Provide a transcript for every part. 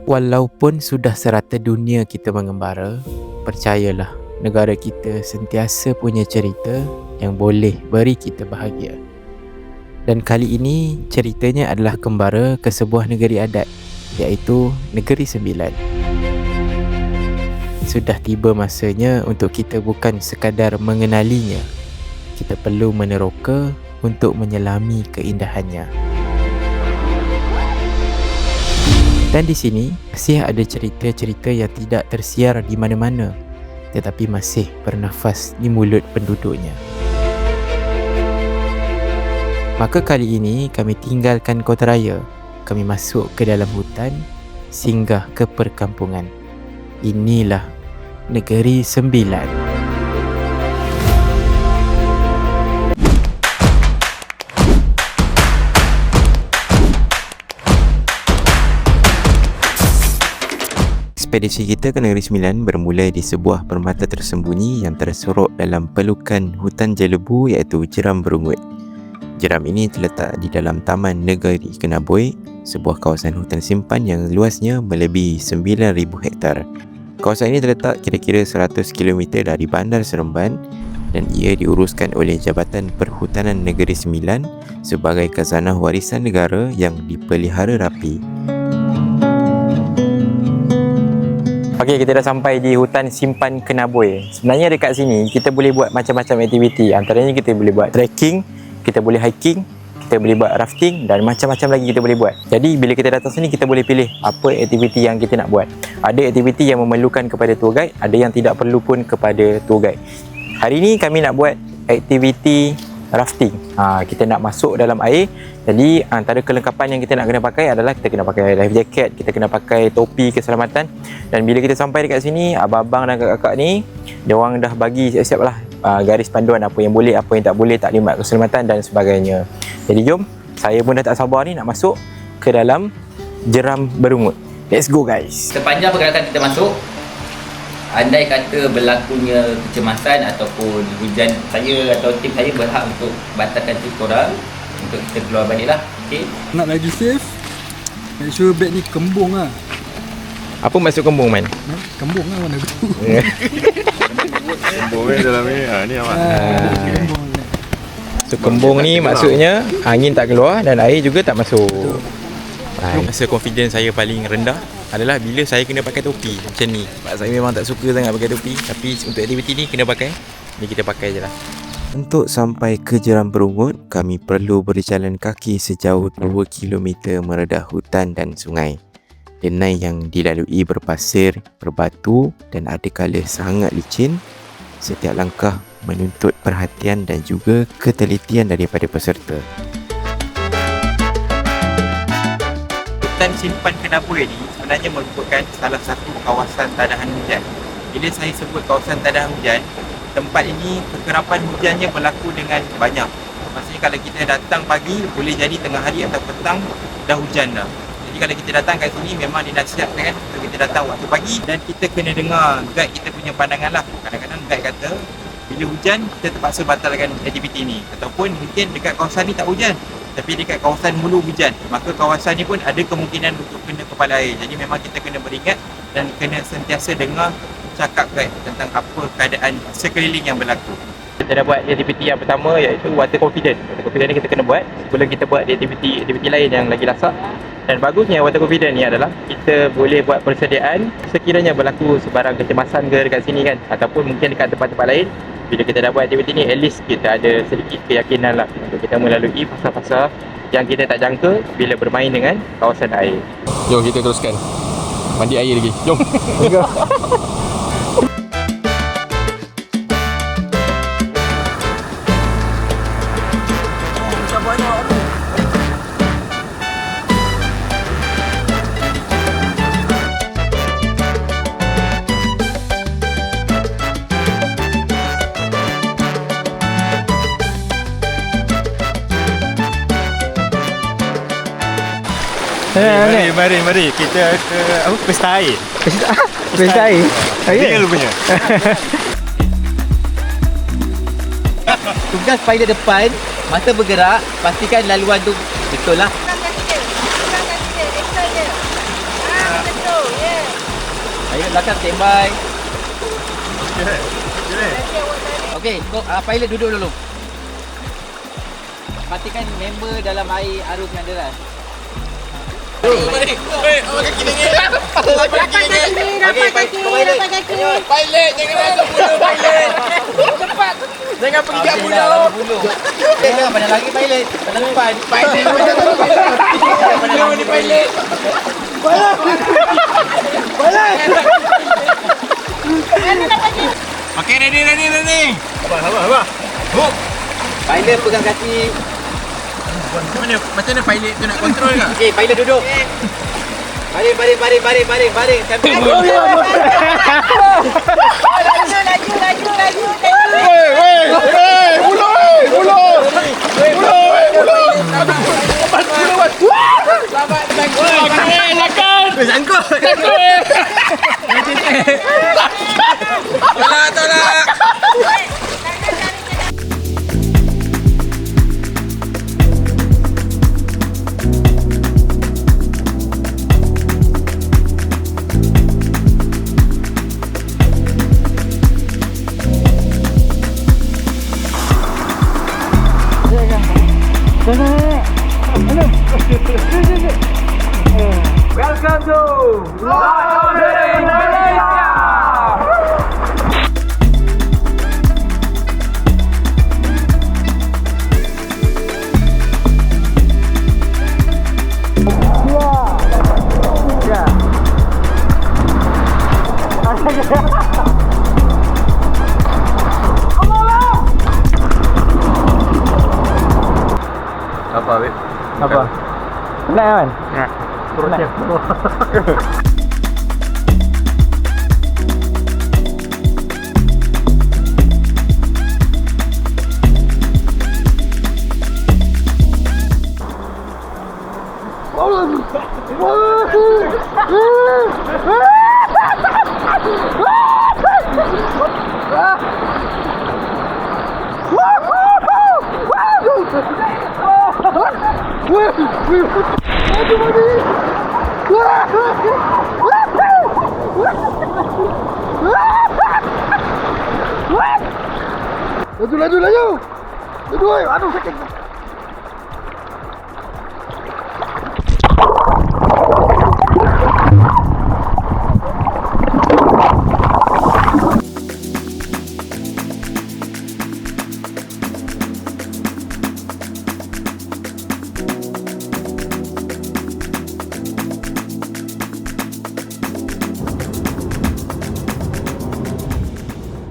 Walaupun sudah serata dunia kita mengembara, percayalah, negara kita sentiasa punya cerita yang boleh beri kita bahagia. Dan kali ini ceritanya adalah kembara ke sebuah negeri adat, iaitu Negeri Sembilan. Sudah tiba masanya untuk kita bukan sekadar mengenalinya, kita perlu meneroka untuk menyelami keindahannya. Dan di sini masih ada cerita-cerita yang tidak tersiar di mana-mana, tetapi masih bernafas di mulut penduduknya. Maka kali ini kami tinggalkan kota raya, kami masuk ke dalam hutan, singgah ke perkampungan. Inilah Negeri Sembilan. Ekspedisi kita ke Negeri Sembilan bermula di sebuah permata tersembunyi yang tersorok dalam pelukan hutan jelebu iaitu Jeram Berungut. Jeram ini terletak di dalam Taman Negeri Kenaboi, sebuah kawasan hutan simpan yang luasnya melebihi 9,000 hektar. Kawasan ini terletak kira-kira 100 km dari Bandar Seremban dan ia diuruskan oleh Jabatan Perhutanan Negeri Sembilan sebagai khazanah warisan negara yang dipelihara rapi. Okey, kita dah sampai di hutan simpan Kenaboi. Sebenarnya dekat sini kita boleh buat macam-macam aktiviti. Antaranya kita boleh buat trekking, kita boleh hiking, kita boleh buat rafting dan macam-macam lagi kita boleh buat. Jadi bila kita datang sini kita boleh pilih apa aktiviti yang kita nak buat. Ada aktiviti yang memerlukan kepada tour guide, ada yang tidak perlu pun kepada tour guide. Hari ni kami nak buat aktiviti rafting. Kita nak masuk dalam air. Jadi antara kelengkapan yang kita nak kena pakai adalah kita kena pakai life jacket, kita kena pakai topi keselamatan. Dan bila kita sampai dekat sini, abang-abang dan kakak-kakak ni, diorang dah bagi siap-siap lah garis panduan apa yang boleh, apa yang tak boleh, taklimat keselamatan dan sebagainya. Jadi jom, saya pun dah tak sabar ni nak masuk ke dalam Jeram Berungut. Let's go guys. Sepanjang pergerakan kita masuk, andai kata berlakunya kecemasan ataupun hujan, saya atau tim saya berhak untuk batalkan trip korang untuk kita keluar balik lah. Okay. Nak lagi safe, make sure beg ni kembung lah. Apa maksud kembung, man? Kembung lah mana tu. Kembung ni dalam ni, ni awak. So kembung ni maksudnya angin tak keluar dan air juga tak masuk. Rasa confidence saya paling rendah adalah bila saya kena pakai topi macam ni. Sebab saya memang tak suka sangat pakai topi, tapi untuk aktiviti ni kena pakai. Ni kita pakai je lah. Untuk sampai ke Jeram Berungut, kami perlu berjalan kaki sejauh 2 km meredah hutan dan sungai. Denai yang dilalui berpasir, berbatu dan ada kala sangat licin. Setiap langkah menuntut perhatian dan juga ketelitian daripada peserta. Hutan simpan Kenaboi ni sebenarnya merupakan salah satu kawasan tadahan hujan. Bila saya sebut kawasan tadahan hujan, tempat ini kekerapan hujannya berlaku dengan banyak. Maksudnya kalau kita datang pagi, boleh jadi tengah hari atau petang dah hujan dah. Jadi kalau kita datang kat sini memang dinasihatkan untuk kita datang waktu pagi dan kita kena dengar guide kita punya pandangan lah. Kadang-kadang guide kata bila hujan kita terpaksa batalkan aktiviti ni, ataupun mungkin dekat kawasan ni tak hujan tapi dekat kawasan hulu hujan, maka kawasan ni pun ada kemungkinan untuk kena kepala air. Jadi memang kita kena beringat dan kena sentiasa dengar cakap guide tentang apa keadaan sekeliling yang berlaku. Kita dah buat aktiviti yang pertama iaitu water confident. Water confident ni kita kena buat sebelum kita buat aktiviti lain yang lagi lasak. Dan bagusnya water confident ni adalah kita boleh buat persediaan sekiranya berlaku sebarang kecemasan ke dekat sini kan, ataupun mungkin dekat tempat-tempat lain. Bila kita dah buat aktiviti ni, at least kita ada sedikit keyakinan lah untuk kita melalui fasa-fasa yang kita tak jangka bila bermain dengan kawasan air. Jom kita teruskan. Mandi air lagi. Jom. Mari kita ke apa, pesta air. Pesta air? Real punya. Tugas pilot depan, mata bergerak, pastikan laluan tu betul lah. Kurangkan sikit, extra je. Betul. Pilot belakang standby. Okey, kau pilot duduk dulu. Pastikan member dalam air arus yang deras. Jangan pergi kat bulu. Jangan pandang lagi pilot. Pandang depan. Pandang ni pilot. Okey, ready. Abang. Pilot pegang kaki. Macam mana pilot tu nak kontrol ke? Okey, pilot duduk. Baring. Sampai. Tolak. Apa, Abid? Apa? Penat kan? Penat. Laju. Aduh sakit.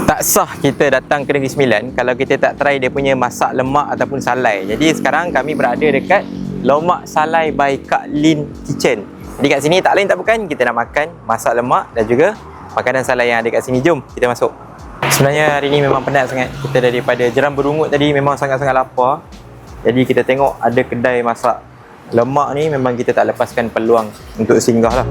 Tak sah kita datang ke Negeri Sembilan kalau kita tak try dia punya masak lemak ataupun salai. Jadi sekarang kami berada dekat Lomak Salai by Kak Lin Kitchen. Jadi kat sini tak lain tak bukan kita nak makan masak lemak dan juga makanan salai yang ada kat sini. Jom kita masuk. Sebenarnya hari ni memang penat sangat. Kita daripada Jeram Berungut tadi memang sangat-sangat lapar. Jadi kita tengok ada kedai masak lemak ni, memang kita tak lepaskan peluang untuk singgah lah.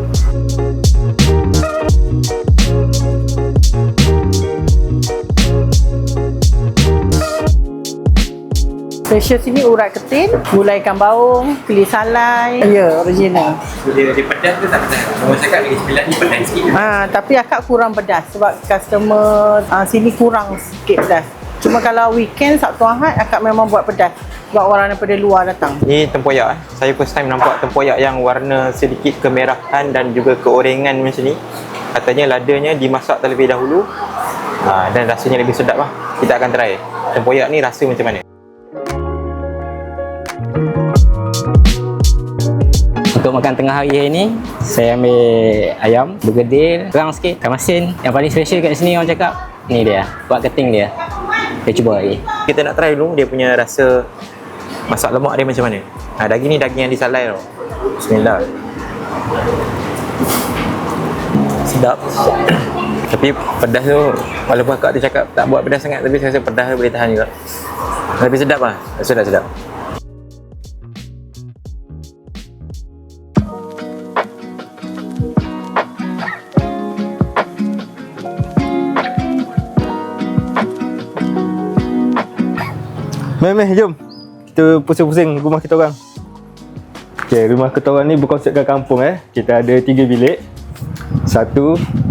Special sini urat ketin, gulai ikan baung, keli salai. Ya, original. Dia pedas tu tak pedas. Orang cakap Negeri Sembilan ni pedas sikit. Tapi akak kurang pedas sebab customer sini kurang sikit pedas. Cuma kalau weekend Sabtu Ahad akak memang buat pedas. Sebab orang daripada luar datang. Ni tempoyak. Saya first time nampak tempoyak yang warna sedikit kemerahan dan juga keorengan macam ni. Katanya ladanya dimasak terlebih dahulu. Dan rasanya lebih sedap lah. Kita akan try. Tempoyak ni rasa macam mana? Untuk makan tengah hari ni, saya ambil ayam bergedil, kurang sikit, ikan masin. Yang paling special kat sini orang cakap, ni dia, buat keting dia. Kita cuba lagi. Kita nak try dulu dia punya rasa masak lemak dia macam mana. Daging ni daging yang disalai tau. Bismillah. Sedap. Tapi pedas tu, walaupun akak tu cakap tak buat pedas sangat, tapi saya rasa pedas tu boleh tahan juga. Lebih sedap lah. Sedap. Meh, jom. Kita pusing-pusing rumah kita orang. Okay, rumah kita orang ni berkonsepkan kampung Kita ada 3 bilik. 1,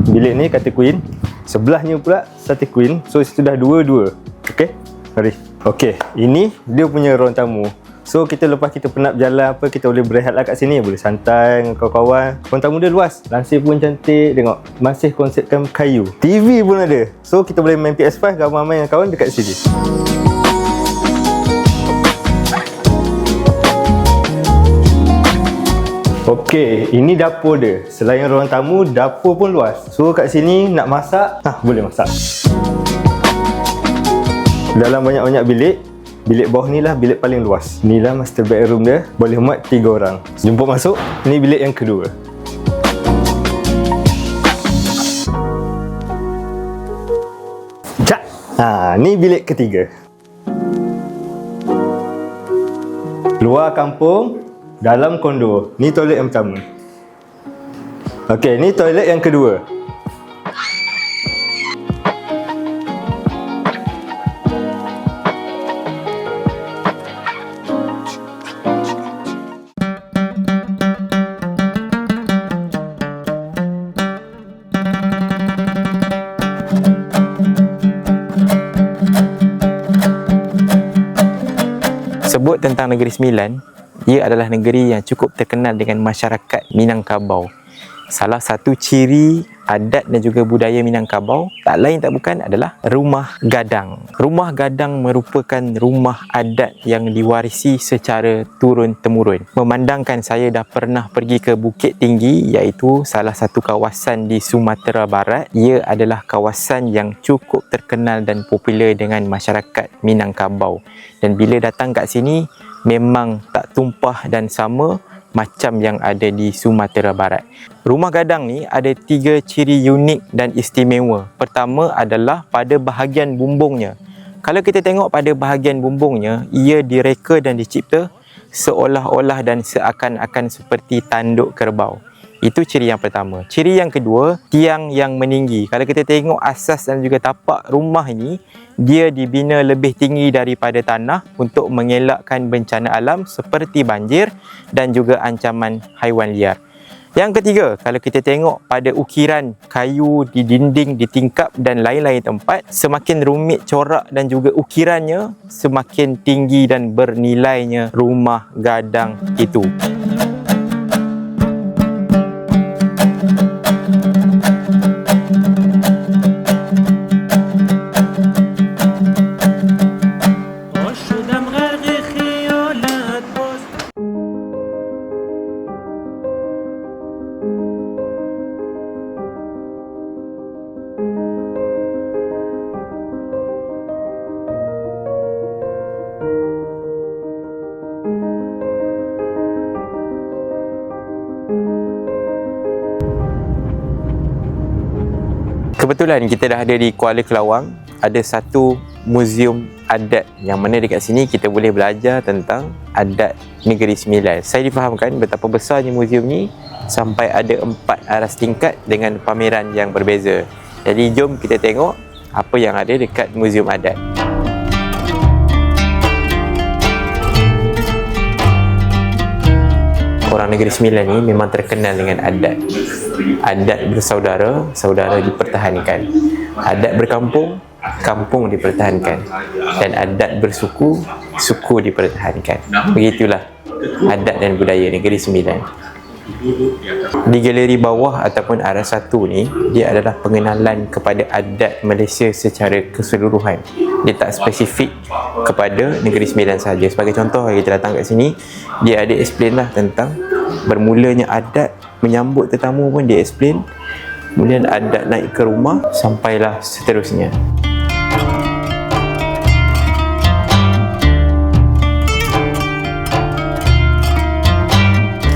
Bilik ni kata queen. Sebelahnya pula satu queen. So sudah dua-dua. Okey, mari. Okey, ini dia punya ruang tamu. So kita lepas kita penat berjalan apa, kita boleh berehat lah kat sini, boleh santai dengan kawan-kawan. Ruang tamu dia luas, lansir pun cantik, tengok masih konsepkan kayu. TV pun ada. So kita boleh main PS5, gambar main dengan kawan dekat sini. Okey, ini dapur dia. Selain ruang tamu, dapur pun luas. So kat sini nak masak, boleh masak. Dalam banyak-banyak bilik. Bilik bawah ni lah bilik paling luas. Inilah master bedroom dia. Boleh muat 3 orang. Jemput masuk. Ni bilik yang kedua. Cak. Ni bilik ketiga. Luar kampung, dalam kondo. Ni toilet yang pertama. Okey, ni toilet yang kedua. Sebut tentang Negeri Sembilan, ia adalah negeri yang cukup terkenal dengan masyarakat Minangkabau. Salah satu ciri adat dan juga budaya Minangkabau tak lain tak bukan adalah rumah gadang. Rumah gadang merupakan rumah adat yang diwarisi secara turun-temurun. Memandangkan saya dah pernah pergi ke Bukit Tinggi, iaitu salah satu kawasan di Sumatera Barat. Ia adalah kawasan yang cukup terkenal dan popular dengan masyarakat Minangkabau. Dan bila datang kat sini, memang tak tumpah dan sama macam yang ada di Sumatera Barat. Rumah gadang ni ada 3 ciri unik dan istimewa. Pertama adalah pada bahagian bumbungnya. Kalau kita tengok pada bahagian bumbungnya, ia direka dan dicipta seolah-olah dan seakan-akan seperti tanduk kerbau. Itu ciri yang pertama. Ciri yang kedua, tiang yang meninggi. Kalau kita tengok asas dan juga tapak rumah ini, dia dibina lebih tinggi daripada tanah untuk mengelakkan bencana alam seperti banjir dan juga ancaman haiwan liar. Yang ketiga, kalau kita tengok pada ukiran kayu di dinding, di tingkap dan lain-lain tempat, semakin rumit corak dan juga ukirannya, semakin tinggi dan bernilainya rumah gadang itu. Kebetulan kita dah ada di Kuala Kelawang. Ada satu muzium adat yang mana dekat sini kita boleh belajar tentang adat Negeri Sembilan. Saya difahamkan betapa besarnya muzium ni sampai ada 4 aras tingkat dengan pameran yang berbeza. Jadi jom kita tengok apa yang ada dekat muzium adat. Orang Negeri Sembilan ni memang terkenal dengan adat. Adat bersaudara, saudara dipertahankan. Adat berkampung, kampung dipertahankan. Dan adat bersuku, suku dipertahankan. Begitulah adat dan budaya Negeri Sembilan. Di galeri bawah ataupun aras 1 ni, dia adalah pengenalan kepada adat Malaysia secara keseluruhan. Dia tak spesifik kepada Negeri Sembilan saja. Sebagai contoh, kita datang kat sini, dia ada explain lah tentang bermulanya adat menyambut tetamu pun dia explain. Kemudian adat naik ke rumah sampailah seterusnya.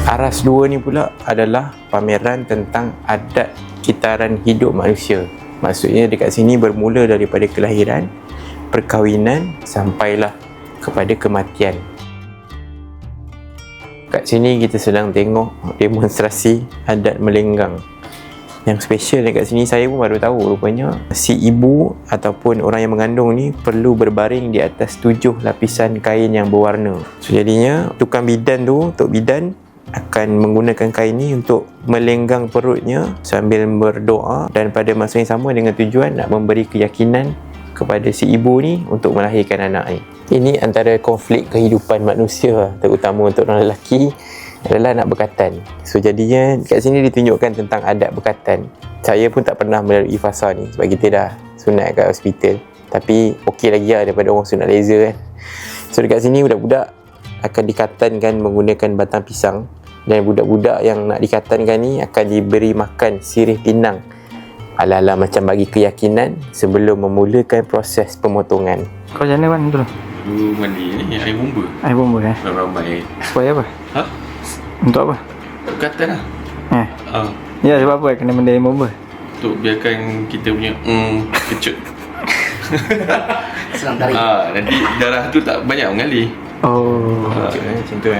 Aras 2 ni pula adalah pameran tentang adat kitaran hidup manusia. Maksudnya dekat sini bermula daripada kelahiran, perkahwinan sampailah kepada kematian. Kat sini kita sedang tengok demonstrasi adat melenggang. Yang special dekat sini saya pun baru tahu, rupanya si ibu ataupun orang yang mengandung ni perlu berbaring di atas 7 lapisan kain yang berwarna. So jadinya tukang bidan tu, tok bidan, akan menggunakan kain ni untuk melenggang perutnya sambil berdoa, dan pada masa yang sama dengan tujuan nak memberi keyakinan kepada si ibu ni untuk melahirkan anak ni. Ini antara konflik kehidupan manusia, terutama untuk orang lelaki, adalah nak berkatan. So jadinya kat sini ditunjukkan tentang adat berkatan. Saya pun tak pernah melalui fasa ni sebab kita dah sunat kat hospital, tapi okey lagi lah daripada orang sunat laser kan. So dekat sini budak-budak akan dikatankan menggunakan batang pisang, dan budak-budak yang nak dikatankan ni akan diberi makan sirih pinang ala-ala macam bagi keyakinan sebelum memulakan proses pemotongan. Kau macam mana Wan tu? Dulu mandi ni air bomba. Air bomba Ramai-ramai. Supaya apa? Ha? Untuk apa? Kata lah. Ya sebab apa kena benda air bomba? Untuk biarkan kita punya kecut. Senang tarik. Nanti darah tu tak banyak mengalir. Oh. Macam tu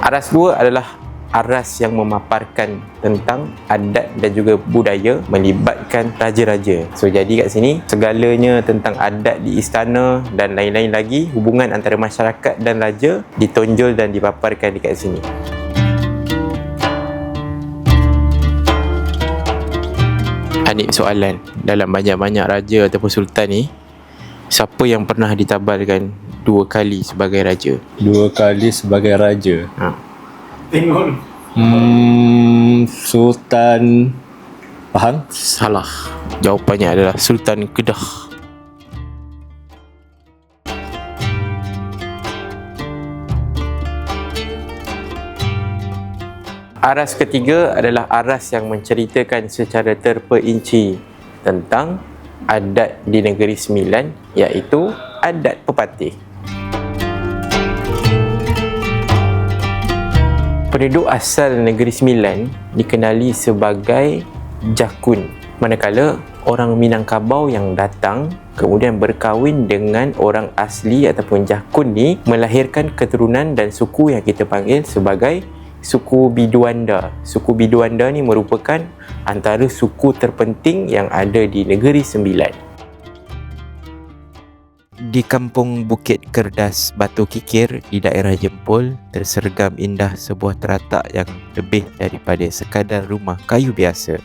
Aras 2 adalah aras yang memaparkan tentang adat dan juga budaya melibatkan raja-raja. So jadi kat sini segalanya tentang adat di istana dan lain-lain lagi, hubungan antara masyarakat dan raja ditonjol dan dipaparkan dekat sini. Anik soalan, dalam banyak-banyak raja ataupun sultan ni, siapa yang pernah ditabalkan 2 kali sebagai raja? 2 kali sebagai raja. Sultan Pahang? Salah. Jawapannya adalah Sultan Kedah. Aras ketiga adalah aras yang menceritakan secara terperinci tentang adat di Negeri Sembilan, iaitu adat pepatih. Penduduk asal Negeri Sembilan dikenali sebagai Jakun, manakala orang Minangkabau yang datang kemudian berkahwin dengan orang asli ataupun Jakun ni melahirkan keturunan dan suku yang kita panggil sebagai suku Biduanda. Suku Biduanda ni merupakan antara suku terpenting yang ada di Negeri Sembilan. Di kampung Bukit Kerdas Batu Kikir di daerah Jempol tersergam indah sebuah teratak yang lebih daripada sekadar rumah kayu biasa.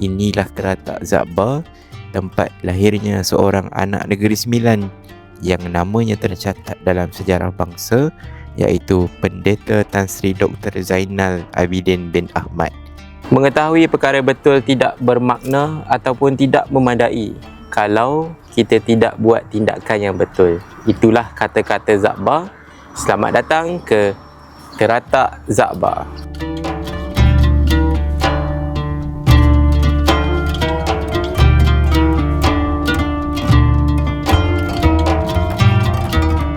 Inilah teratak Zakbar, tempat lahirnya seorang anak Negeri Sembilan yang namanya tercatat dalam sejarah bangsa, iaitu Pendeta Tan Sri Dr. Zainal Abidin bin Ahmad. Mengetahui perkara betul tidak bermakna ataupun tidak memadai kalau kita tidak buat tindakan yang betul. Itulah kata-kata Zakbar. Selamat datang ke Teratak Zakbar.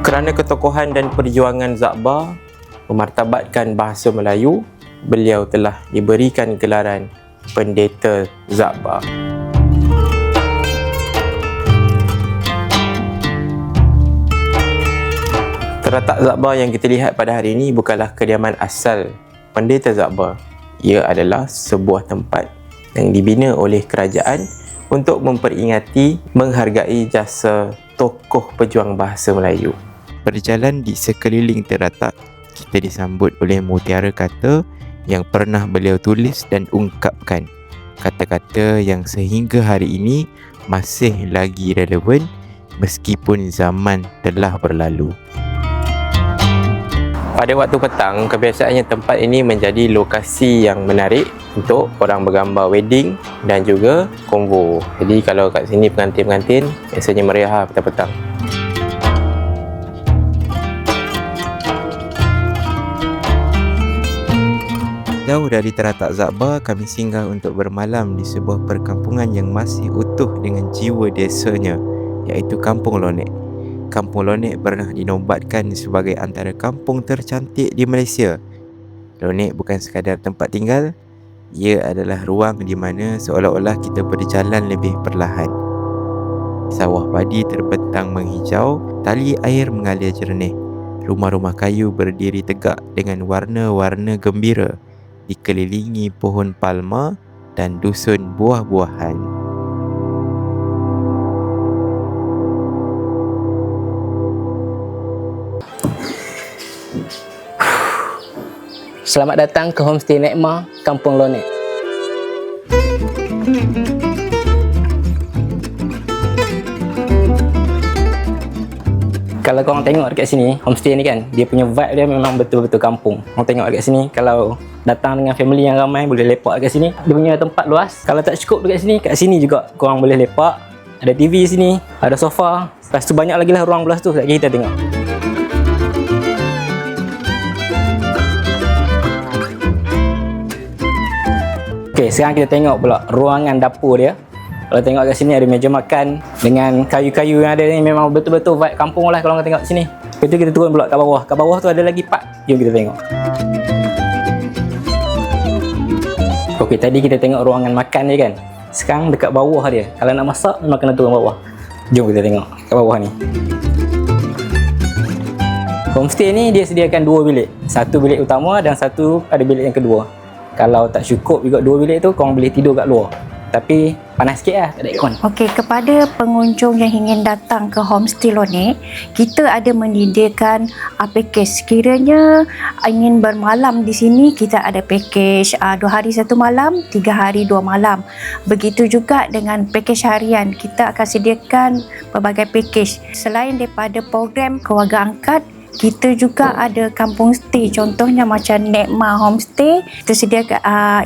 Kerana ketokohan dan perjuangan Zakbar memartabatkan bahasa Melayu, beliau telah diberikan gelaran Pendeta Zakbar. Teratak Zakbar yang kita lihat pada hari ini bukanlah kediaman asal Pendeta Zakbar. Ia adalah sebuah tempat yang dibina oleh kerajaan untuk memperingati, menghargai jasa tokoh pejuang bahasa Melayu. Berjalan di sekeliling teratak, kita disambut oleh mutiara kata yang pernah beliau tulis dan ungkapkan. Kata-kata yang sehingga hari ini masih lagi relevan meskipun zaman telah berlalu. Pada waktu petang, kebiasaannya tempat ini menjadi lokasi yang menarik untuk orang bergambar wedding dan juga konvo. Jadi kalau kat sini pengantin-pengantin biasanya meriah petang-petang. Jauh dari teratak Zakbar, kami singgah untuk bermalam di sebuah perkampungan yang masih utuh dengan jiwa desanya, iaitu Kampung Lonek. Kampung Lonek pernah dinobatkan sebagai antara kampung tercantik di Malaysia. Lonek bukan sekadar tempat tinggal, ia adalah ruang di mana seolah-olah kita berjalan lebih perlahan. Sawah padi terbentang menghijau, tali air mengalir jernih. Rumah-rumah kayu berdiri tegak dengan warna-warna gembira, dikelilingi pohon palma dan Dusun Buah-Buahan. Selamat datang ke Homestay Nekma, Kampung Lonek. Kalau korang tengok dekat sini, homestay ni kan, dia punya vibe dia memang betul-betul kampung. Korang tengok dekat sini, kalau datang dengan family yang ramai, boleh lepak dekat sini. Dia punya tempat luas. Kalau tak cukup dekat sini, kat sini juga korang boleh lepak. Ada TV sini, ada sofa. Lepas tu banyak lagi lah ruang belah tu, sekejap kita tengok. Okay, sekarang kita tengok pula ruangan dapur dia. Kalau tengok kat sini ada meja makan dengan kayu-kayu yang ada ni, memang betul-betul vibe kampung lah kalau korang tengok sini. Lepas tu kita turun pula kat bawah. Kat bawah tu ada lagi part. Jom kita tengok. Okey, tadi kita tengok ruangan makan dia kan. Sekarang dekat bawah dia. Kalau nak masak memang kena turun bawah. Jom kita tengok kat bawah ni. Homestay ni dia sediakan 2 bilik. Satu bilik utama dan satu ada bilik yang kedua. Kalau tak cukup juga 2 bilik tu, korang boleh tidur kat luar. Tapi panas sikit lah, tak ada aircon. Okey, kepada pengunjung yang ingin datang ke Homestay Lonek, kita ada menyediakan package. Sekiranya ingin bermalam di sini, kita ada package 2 hari 1 malam, 3 hari 2 malam. Begitu juga dengan package harian, kita akan sediakan pelbagai package. Selain daripada program keluarga angkat, kita juga ada kampung stay, contohnya macam Nekma Homestay, tersedia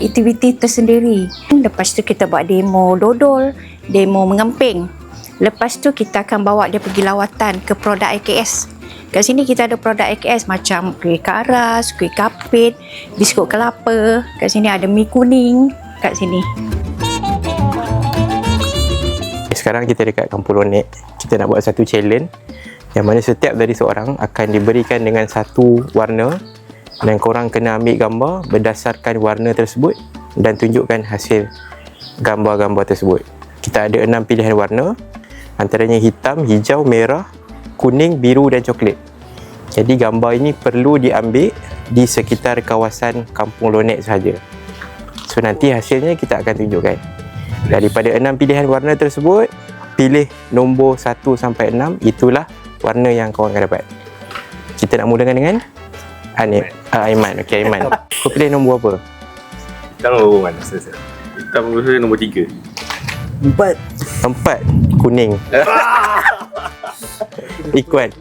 aktiviti tersendiri. Lepas tu kita buat demo dodol, demo mengemping. Lepas tu kita akan bawa dia pergi lawatan ke produk AKS. Kat sini kita ada produk AKS macam kuih karas, kuih kapit, biskut kelapa. Kat sini ada mi kuning kat sini. Sekarang kita dekat Kampung Lonek. Kita nak buat satu challenge yang mana setiap dari seorang akan diberikan dengan satu warna dan korang kena ambil gambar berdasarkan warna tersebut dan tunjukkan hasil gambar-gambar tersebut. Kita ada 6 pilihan warna, antaranya hitam, hijau, merah, kuning, biru dan coklat. Jadi gambar ini perlu diambil di sekitar kawasan Kampung Lonek sahaja. So nanti hasilnya kita akan tunjukkan. Daripada 6 pilihan warna tersebut, pilih nombor 1 sampai 6, itulah warna yang korang akan dapat. Kita nak mulakan dengan Aiman. Okey, Aiman. Kau pilih nombor apa? Hitam nombor mana? Hitam saya nombor 3. 4. Kuning. Ikwan.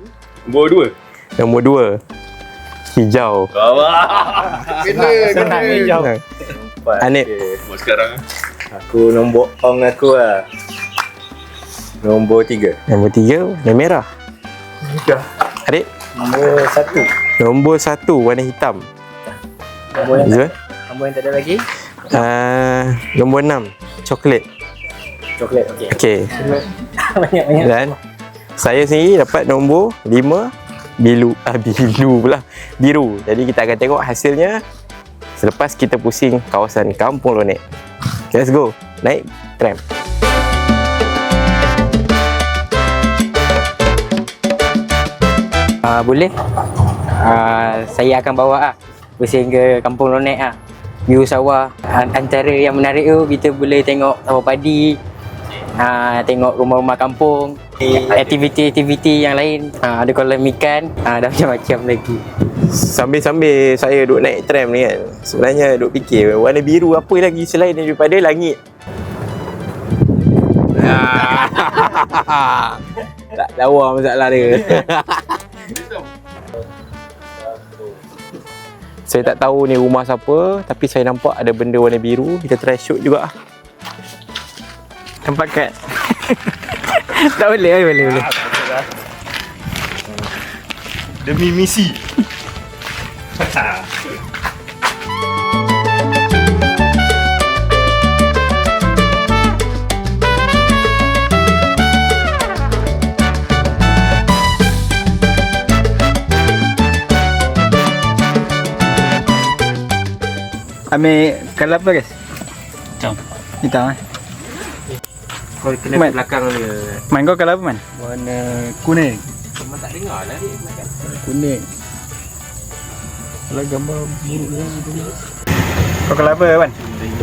Nombor 2. Nombor 2. Hijau. Kena Hijau. Anip. Buat sekarang. Aku nombor ong aku lah. Nombor 3. Nombor 3 yang merah. Adik? Nombor 1. Nombor 1 warna hitam. Nombor yang, Zul? nombor yang tak ada lagi. Nombor 6 coklat. Coklat, okey. Okey. Banyak-banyak. Dan saya sendiri dapat nombor 5 biru pula. Biru. Jadi kita akan tengok hasilnya selepas kita pusing kawasan Kampung Lonek. Let's go. Naik tram. Boleh. Saya akan bawa pusing ke Kampung Lonek view sawah. Antara yang menarik tu kita boleh tengok sawah padi, tengok rumah-rumah kampung, aktiviti-aktiviti yang lain, ada kolam ikan, dan macam-macam lagi. Sambil-sambil saya duk naik tram ni kan, sebenarnya duk fikir warna biru apa lagi selain daripada langit. Tak lawa masalah dia. Saya tak tahu ni rumah siapa, tapi saya nampak ada benda warna biru. Kita try shoot juga. Tempat kat. Tak boleh. Demi misi. Ambil colour apa guys? Hitam Kau kena Man. belakang dia. Man kau colour apa man? Warna kuning. Memang tak dengar lah dia. Kuning. Kalau gambar buruk dia. Kau colour apa man?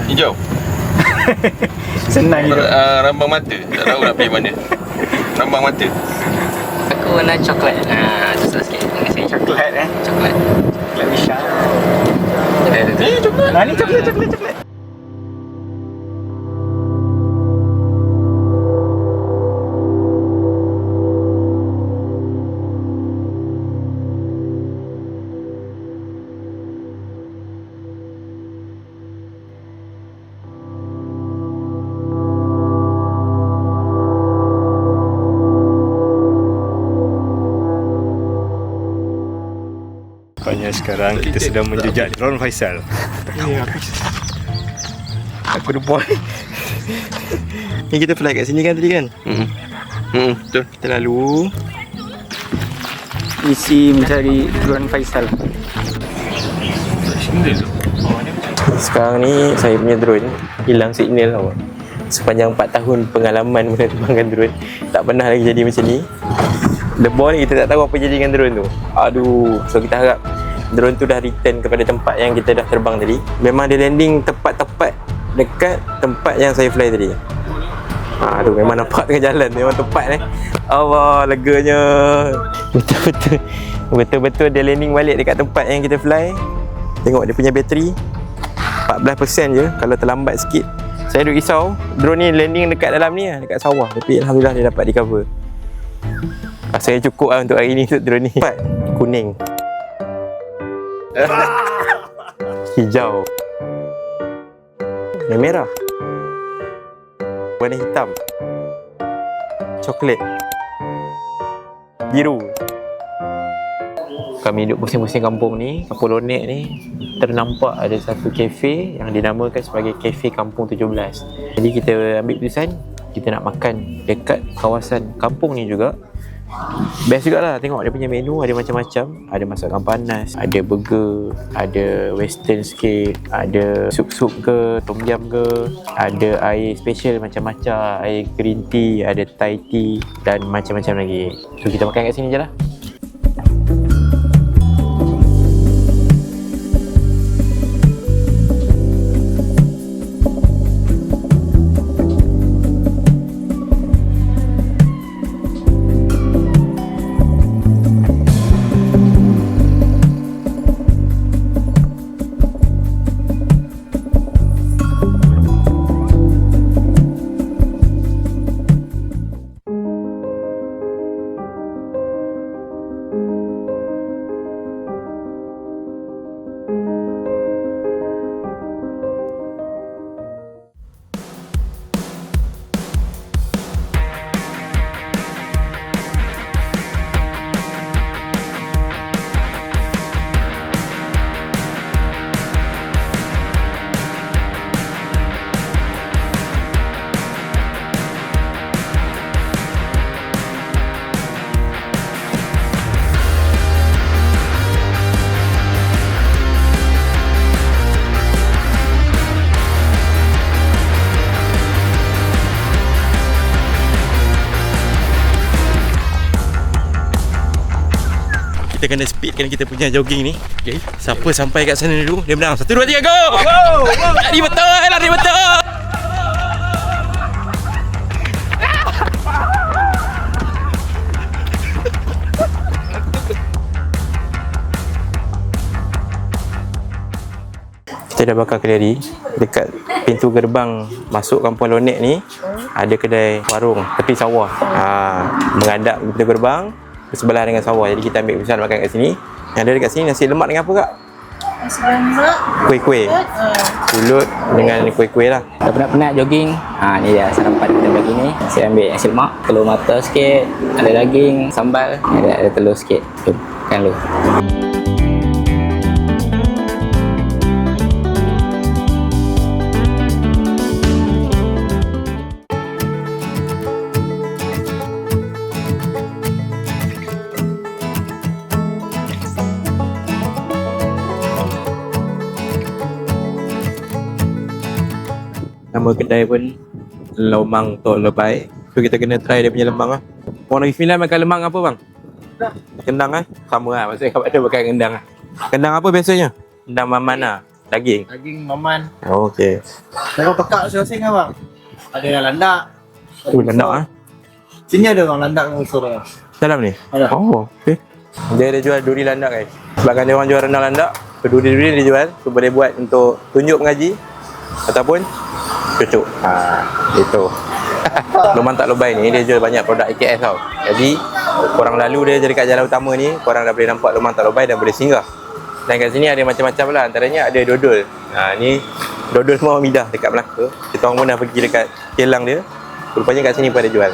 Hijau. Senang je. Rambang mata. Tak tahu nak pilih mana. Rambang mata. Aku warna coklat. Susah sikit. Terima kasih. Coklat Coklat. Coklat Misha. Coklat. Ni coklat. Nampaknya sekarang kita sedang menjejak drone Faisal. Aku the boy. Ni kita fly kat sini kan tadi kan? Betul. Kita lalu. Isi mencari drone Faisal. Sekarang ni saya punya drone hilang signal tau. Sepanjang 4 tahun pengalaman menerbangkan drone, tak pernah lagi jadi macam ni. Lebor ni kita tak tahu apa jadi dengan drone tu. Aduh, so kita harap drone tu dah return kepada tempat yang kita dah terbang tadi. Memang dia landing tepat-tepat dekat tempat yang saya fly tadi. Aduh, memang nampak tengah jalan, memang tepat Allah, leganya. Betul-betul dia landing balik dekat tempat yang kita fly. Tengok dia punya bateri 14% je. Kalau terlambat sikit, saya duk risau drone ni landing dekat dalam ni lah, dekat sawah. Tapi alhamdulillah dia dapat recover. Rasanya cukup lah untuk hari ni untuk drone ni. Empat, kuning, hijau, yang merah, warna hitam, coklat, biru. Kami duduk pusing-pusing kampung ni, Kampung Lonek ni, ternampak ada satu kafe yang dinamakan sebagai Kafe Kampung 17. Jadi kita ambil keputusan kita nak makan dekat kawasan kampung ni juga. Best jugalah, tengok dia punya menu ada macam-macam. Ada masakan panas, ada burger, ada western sikit, ada sup-sup ke, tom yum ke, ada air special macam-macam, air green tea, ada Thai tea dan macam-macam lagi. So kita makan kat sini je lah. Kita kena speedkan kita punya jogging ni. Okay. Siapa sampai kat sana dulu, dia menang. 1, 2, 3, go! Lari betul, lari betul! Kita dah bakar kedai dekat pintu gerbang masuk Kampung Lonek ni. Ada kedai warung tepi sawah. Menghadap pintu gerbang sebelah dengan sawah. Jadi kita ambil keputusan makan kat sini. Yang ada dekat sini nasi lemak dengan apa kak? Nasi lemak, Kuih-kuih. Pulut dengan kuih-kuih lah. Dah penat-penat jogging. Ni dia sarapan kita pagi ni. Saya ambil nasi lemak, telur mata sikit, ada daging, sambal, ada telur sikit. Jom, makan dulu. Nama kedai pun Lomang Tok Lebai. So kita kena try dia punya lemang lah. Orang Negeri Sembilan makan lemang apa bang? Kendang Sama lah, maksudnya kat mana makan kendang lah. Kendang apa biasanya? Kendang maman lah. Daging. Daging maman. Oh, okey. Tengok pekak masing-masing abang. Ada yang landak. Landak ah. Sini ada orang landak dengan unsur. Dalam ni? Ada. Oh, okey. Dia ada jual duri landak guys. Sebabkan dia orang jual rendang landak, duri-duri dia jual. So boleh buat untuk tunjuk mengaji ataupun cucuk. Itu. Lubang Tak Lobai ni dia jual banyak produk AKS tau. Jadi korang lalu dia je dekat jalan utama ni, korang dah boleh nampak Lubang Tak Lobai dan boleh singgah. Dan kat sini ada macam-macam lah, antaranya ada dodol. Ni dodol semua Midah dekat Melaka. Kita orang pun dah pergi dekat kilang dia. Rupanya kat sini pun ada jual.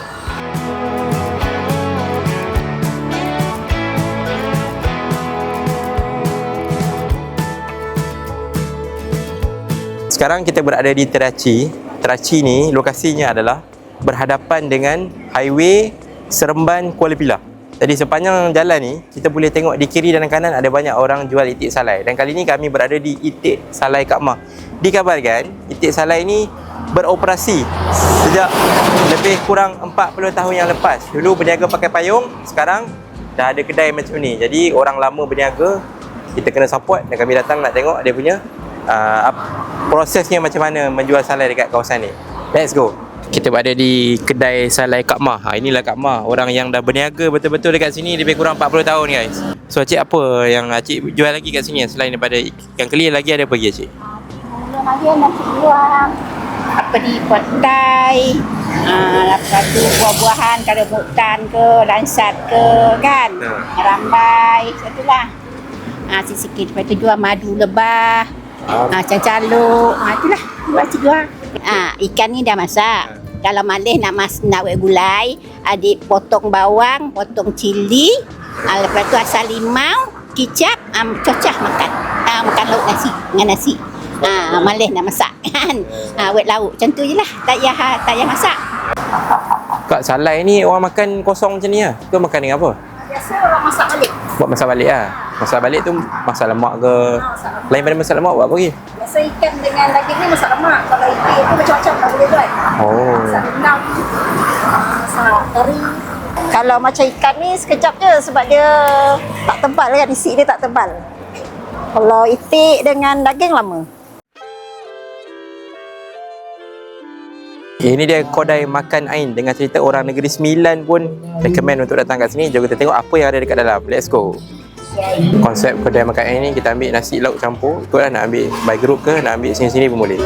Sekarang kita berada di Teraci. Teraci ni lokasinya adalah berhadapan dengan highway Seremban Kuala Pilah. Jadi sepanjang jalan ni kita boleh tengok di kiri dan kanan ada banyak orang jual itik salai. Dan kali ni kami berada di Itik Salai Kak Mah. Dikabarkan itik salai ni beroperasi sejak lebih kurang 40 tahun yang lepas. Dulu berniaga pakai payung, sekarang dah ada kedai macam ni. Jadi orang lama berniaga, kita kena support dan kami datang nak tengok dia punya prosesnya macam mana menjual salai dekat kawasan ni. Let's go. Kita berada di kedai salai Kak Mah. Inilah Kak Mah, orang yang dah berniaga betul-betul dekat sini lebih kurang 40 tahun guys. So Acik, apa yang Acik jual lagi kat sini selain daripada ikan keli, lagi ada apa lagi Acik? Mula lagi nasi luar, apa di petai, lepas tu buah-buahan, kalau buktan ke, lansat ke kan, rambai, itulah. Sikit-sikit, lepas tu jual madu lebah, cancaluk, itulah jual. Ikan ni dah masak. Kalau malih nak buat gulai, adik potong bawang, potong cili, lepas tu asal limau, kicap, cocah makan. Makan lauk nasi dengan nasi. Malih nak masak kan. Buat lauk macam tu je lah. Tak payah masak. Kak, salai ni orang makan kosong macam ni lah? Ke makan dengan apa? Biasa orang masak balik. Buat masak balik lah. Masak balik tu masak lemak ke? Lain pada masak lemak buat apa lagi? Biasa ikan dengan daging ni masak lemak. Kalau ikan tu macam-macam tak boleh buat. Masak rendang, masak teri. Kalau macam ikan ni sekejap je sebab dia tak tebal kan, isi dia tak tebal. Kalau itik dengan daging lama. Ini dia Kodai Makan Ain dengan cerita orang Negeri Sembilan pun recommend untuk datang kat sini. Jom kita tengok apa yang ada dekat dalam. Let's go. Konsep Kodai Makan Ain ni kita ambil nasi lauk campur. Ikutlah nak ambil by group ke nak ambil sini-sini pun boleh.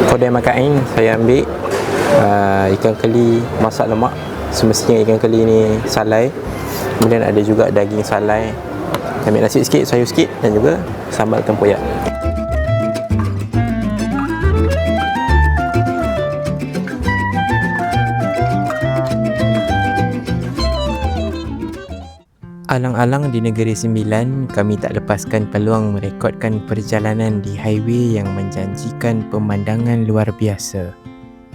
Kodai Makan Ain saya ambil ikan keli masak lemak. Semestinya ikan keli ni salai. Kemudian ada juga daging salai. Ambil nasi sikit, sayur sikit dan juga sambal tempoyak. Alang-alang di Negeri Sembilan, kami tak lepaskan peluang merekodkan perjalanan di highway yang menjanjikan pemandangan luar biasa.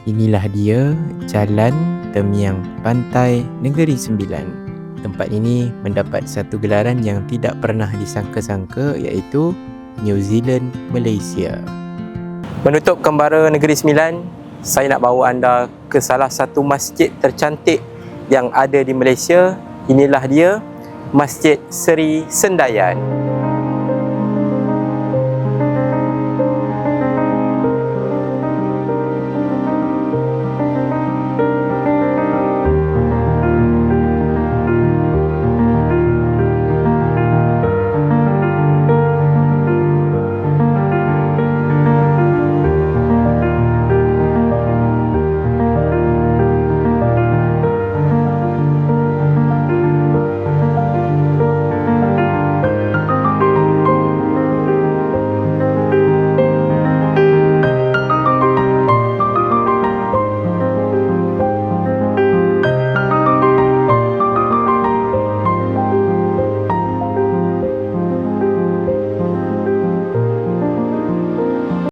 Inilah dia Jalan Temiang Pantai Negeri Sembilan. Tempat ini mendapat satu gelaran yang tidak pernah disangka-sangka, iaitu New Zealand Malaysia. Menutup kembara Negeri Sembilan, saya nak bawa anda ke salah satu masjid tercantik yang ada di Malaysia. Inilah dia, Masjid Seri Sendayan.